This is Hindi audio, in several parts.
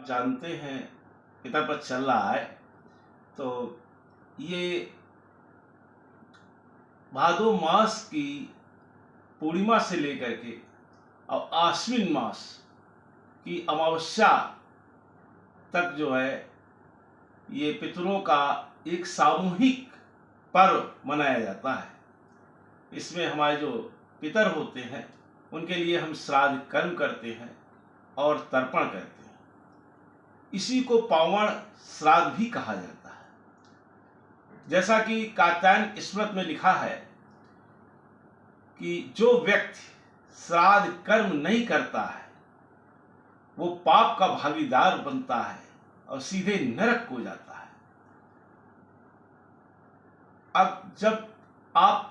जानते हैं पितरपक्ष चल रहा है, तो ये भादो मास की पूर्णिमा से लेकर के और आश्विन मास की अमावस्या तक जो है ये पितरों का एक सामूहिक पर्व मनाया जाता है। इसमें हमारे जो पितर होते हैं उनके लिए हम श्राद्ध कर्म करते हैं और तर्पण करते हैं। इसी को पावण श्राद्ध भी कहा जाता है। जैसा कि कात्यायन स्मृत में लिखा है कि जो व्यक्ति श्राद्ध कर्म नहीं करता है वो पाप का भागीदार बनता है और सीधे नरक को जाता है। अब जब आप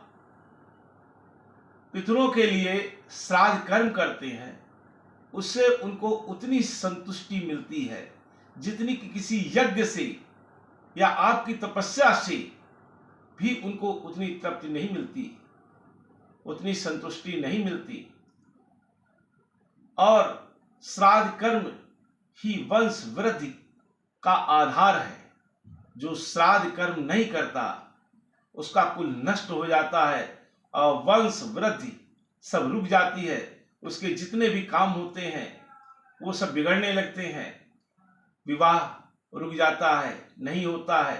पितरों के लिए श्राद्ध कर्म करते हैं उससे उनको उतनी संतुष्टि मिलती है जितनी कि किसी यज्ञ से या आपकी तपस्या से भी उनको उतनी तृप्ति नहीं मिलती, उतनी संतुष्टि नहीं मिलती। और श्राद्ध कर्म ही वंश वृद्धि का आधार है। जो श्राद्ध कर्म नहीं करता उसका कुल नष्ट हो जाता है और वंश वृद्धि सब रुक जाती है। उसके जितने भी काम होते हैं वो सब बिगड़ने लगते हैं। विवाह रुक जाता है, नहीं होता है,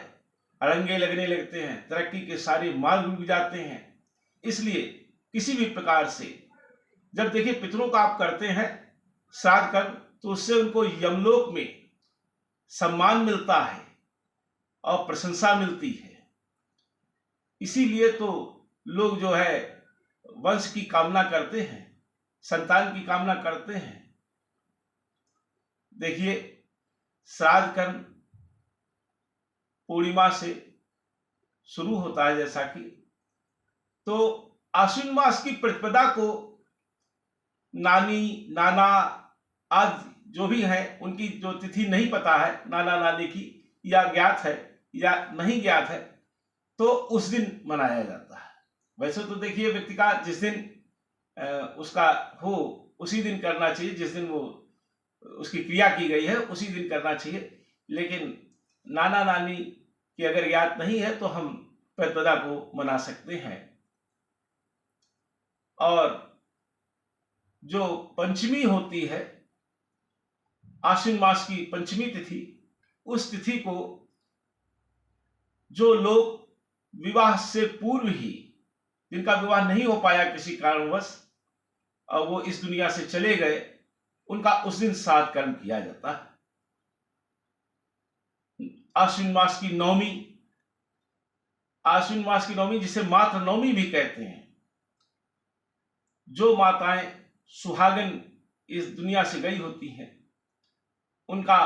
अड़ंगे लगने लगते हैं, तरक्की के सारे मार्ग रुक जाते हैं। इसलिए किसी भी प्रकार से जब देखिए पितरों का आप करते हैं श्राद्ध कर्म तो उससे उनको यमलोक में सम्मान मिलता है और प्रशंसा मिलती है। इसीलिए तो लोग जो है वंश की कामना करते हैं, संतान की कामना करते हैं। देखिए श्राद्ध कर्म पूर्णिमा से शुरू होता है, जैसा कि तो आश्विन मास की प्रतिपदा को नानी नाना आदि जो भी है उनकी जो तिथि नहीं पता है, नाना नानी की या ज्ञात है या नहीं ज्ञात है, तो उस दिन मनाया जाता है। वैसे तो देखिए व्यक्ति का जिस दिन उसका हो उसी दिन करना चाहिए, जिस दिन वो उसकी क्रिया की गई है उसी दिन करना चाहिए। लेकिन नाना नानी की अगर याद नहीं है तो हम प्रतिपदा को मना सकते हैं। और जो पंचमी होती है आश्विन मास की पंचमी तिथि, उस तिथि को जो लोग विवाह से पूर्व ही जिनका विवाह नहीं हो पाया किसी कारणवश और वो इस दुनिया से चले गए, उनका उस दिन श्राद्ध कर्म किया जाता है। आश्विन मास की नवमी, आश्विन मास की नवमी जिसे मात्र नवमी भी कहते हैं, जो माताएं सुहागन इस दुनिया से गई होती हैं उनका,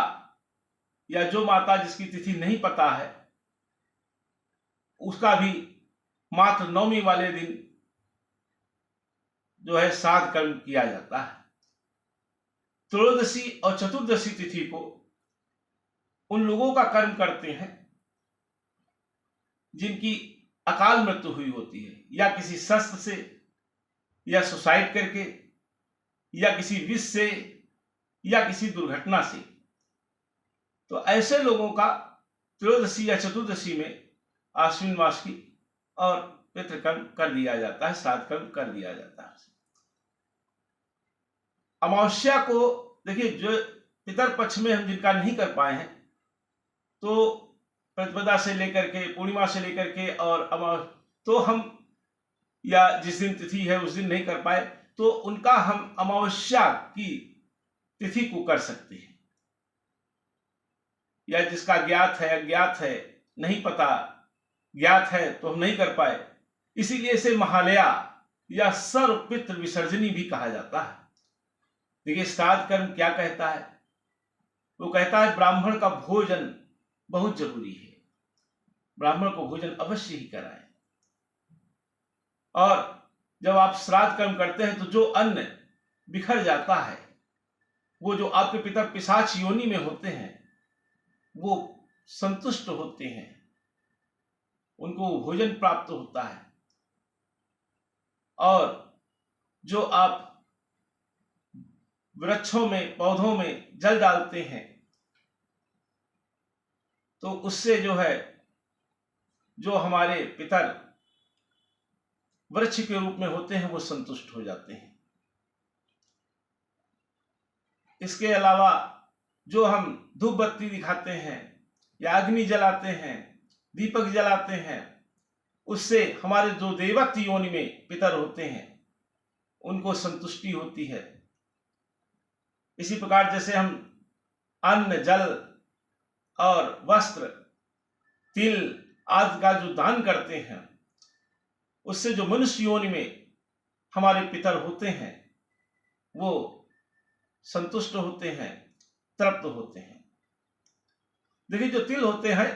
या जो माता जिसकी तिथि नहीं पता है उसका भी मात्र नवमी वाले दिन जो है श्राद्ध कर्म किया जाता है। त्रयोदशी और चतुर्दशी तिथि को उन लोगों का कर्म करते हैं जिनकी अकाल मृत्यु हुई होती है, या किसी शस्त्र से, या सुसाइड करके, या किसी विष से, या किसी दुर्घटना से। तो ऐसे लोगों का त्रयोदशी या चतुर्दशी में आश्विन मास की और पितृकर्म कर दिया जाता है, श्राद्ध कर्म कर दिया जाता है। अमावस्या को देखिए जो पितर पक्ष में हम जिनका नहीं कर पाए हैं, तो प्रतिपदा से लेकर के पूर्णिमा से लेकर के और तो हम, या जिस दिन तिथि है उस दिन नहीं कर पाए तो उनका हम अमावस्या की तिथि को कर सकते हैं। या जिसका ज्ञात है अज्ञात है नहीं पता, ज्ञात है तो हम नहीं कर पाए, इसीलिए इसे महालया या सर्व पितृ विसर्जनी भी कहा जाता है। देखिए श्राद्ध कर्म क्या कहता है, वो कहता है ब्राह्मण का भोजन बहुत जरूरी है, ब्राह्मण को भोजन अवश्य ही कराएं। और जब आप श्राद्ध कर्म करते हैं तो जो अन्न बिखर जाता है, वो जो आपके पिता पिशाच योनि में होते हैं वो संतुष्ट होते हैं, उनको भोजन प्राप्त होता है। और जो आप वृक्षों में पौधों में जल डालते हैं तो उससे जो है, जो हमारे पितर वृक्ष के रूप में होते हैं वो संतुष्ट हो जाते हैं। इसके अलावा जो हम धूप बत्ती दिखाते हैं या अग्नि जलाते हैं, दीपक जलाते हैं, उससे हमारे जो देवत्व योनि में पितर होते हैं उनको संतुष्टि होती है। इसी प्रकार जैसे हम अन्न, जल और वस्त्र, तिल आदि का जो दान करते हैं, उससे जो मनुष्य योनि में हमारे पितर होते हैं वो संतुष्ट होते हैं, तृप्त होते हैं। देखिए, जो तिल होते हैं,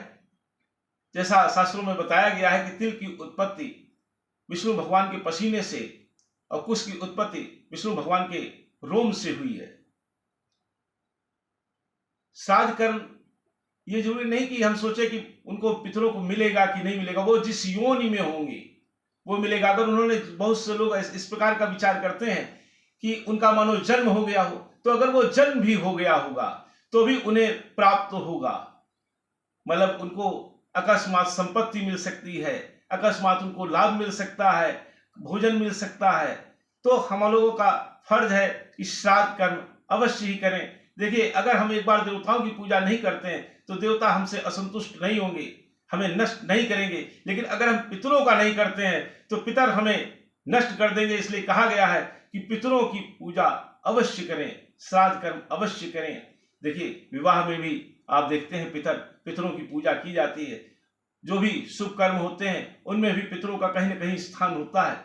जैसा शास्त्रों में बताया गया है कि तिल की उत्पत्ति विष्णु भगवान के पसीने से और कुश की उत्पत्ति विष्णु भगवान के रोम से हुई है। श्राद्ध कर्म ये जरूरी नहीं कि हम सोचे कि उनको पितरों को मिलेगा कि नहीं मिलेगा, वो जिस योनि में होंगे वो मिलेगा। अगर उन्होंने, बहुत से लोग इस प्रकार का विचार करते हैं कि उनका मानो जन्म हो गया हो, तो अगर वो जन्म भी हो गया होगा तो भी उन्हें प्राप्त होगा। मतलब उनको अकस्मात संपत्ति मिल सकती है, अकस्मात उनको लाभ मिल सकता है, भोजन मिल सकता है। तो हम लोगों का फर्ज है कि श्राद्ध कर्म अवश्य ही करें। देखिए, अगर हम एक बार देवताओं की पूजा नहीं करते हैं तो देवता हमसे असंतुष्ट नहीं होंगे, हमें नष्ट नहीं करेंगे। लेकिन अगर हम पितरों का नहीं करते हैं तो पितर हमें नष्ट कर देंगे। इसलिए कहा गया है कि पितरों की पूजा अवश्य करें, श्राद्ध कर्म अवश्य करें। देखिए, विवाह में भी आप देखते हैं पितरों की पूजा की जाती है। जो भी शुभ कर्म होते हैं उनमें भी पितरों का कहीं ना कहीं स्थान होता है,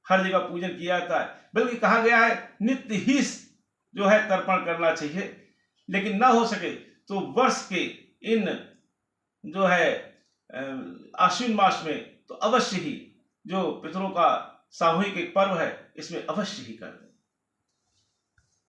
हर जगह पूजन किया जाता है। बल्कि कहा गया है नित्य ही जो है तर्पण करना चाहिए। लेकिन ना हो सके तो वर्ष के इन जो है आश्विन मास में तो अवश्य ही जो पितरों का सामूहिक एक पर्व है, इसमें अवश्य ही कर दें।